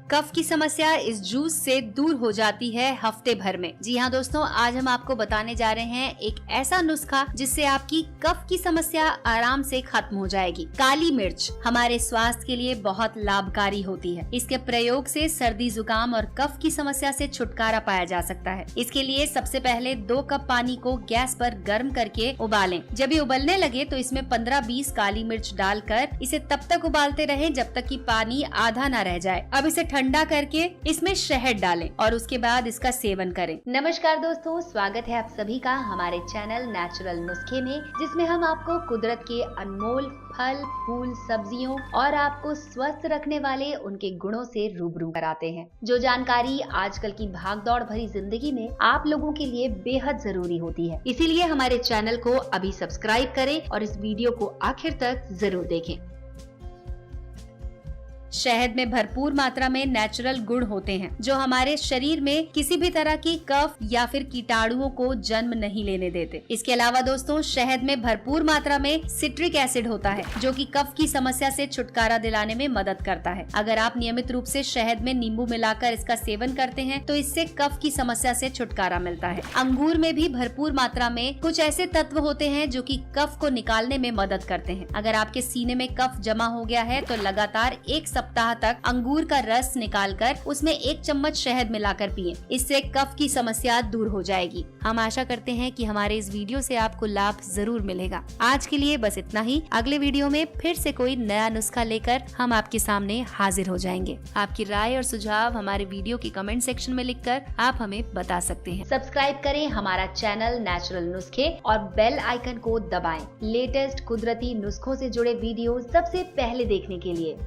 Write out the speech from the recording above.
कफ की समस्या इस जूस से दूर हो जाती है हफ्ते भर में। जी हाँ दोस्तों, आज हम आपको बताने जा रहे हैं एक ऐसा नुस्खा जिससे आपकी कफ की समस्या आराम से खत्म हो जाएगी। काली मिर्च हमारे स्वास्थ्य के लिए बहुत लाभकारी होती है। इसके प्रयोग से सर्दी जुकाम और कफ की समस्या से छुटकारा पाया जा सकता है। इसके लिए सबसे पहले 2 कप पानी को गैस पर गर्म करके उबालें। जब ये उबलने लगे तो इसमें 15-20 काली मिर्च डालकर इसे तब तक उबालते रहें जब तक कि पानी आधा न रह जाए। अब इसे ठंडा करके इसमें शहद डालें और उसके बाद इसका सेवन करें। नमस्कार दोस्तों, स्वागत है आप सभी का हमारे चैनल नेचुरल नुस्खे में, जिसमें हम आपको कुदरत के अनमोल फल, फूल, सब्जियों और आपको स्वस्थ रखने वाले उनके गुणों से रूबरू कराते हैं। जो जानकारी आजकल की भागदौड़ भरी जिंदगी में आप लोगों के लिए बेहद जरूरी होती है। इसीलिए हमारे चैनल को अभी सब्सक्राइब करें और इस वीडियो को आखिर तक जरूर देखें। शहद में भरपूर मात्रा में नेचुरल गुण होते हैं जो हमारे शरीर में किसी भी तरह की कफ या फिर कीटाणुओं को जन्म नहीं लेने देते। इसके अलावा दोस्तों, शहद में भरपूर मात्रा में सिट्रिक एसिड होता है जो कि कफ की समस्या से छुटकारा दिलाने में मदद करता है। अगर आप नियमित रूप से शहद में नींबू मिलाकर इसका सेवन करते हैं तो इससे कफ की समस्या से छुटकारा मिलता है। अंगूर में भी भरपूर मात्रा में कुछ ऐसे तत्व होते हैं जो कि कफ को निकालने में मदद करते हैं। अगर आपके सीने में कफ जमा हो गया है तो लगातार 1 सप्ताह तक अंगूर का रस निकालकर उसमें 1 चम्मच शहद मिलाकर पिएं। इससे कफ की समस्या दूर हो जाएगी। हम आशा करते हैं कि हमारे इस वीडियो से आपको लाभ जरूर मिलेगा। आज के लिए बस इतना ही। अगले वीडियो में फिर से कोई नया नुस्खा लेकर हम आपके सामने हाजिर हो जाएंगे। आपकी राय और सुझाव हमारे वीडियो की कमेंट सेक्शन में लिखकर आप हमें बता सकते हैं। सब्सक्राइब करें हमारा चैनल नेचुरल नुस्खे और बेल आइकन को दबाएं लेटेस्ट कुदरती नुस्खों से जुड़े वीडियो सबसे पहले देखने के लिए।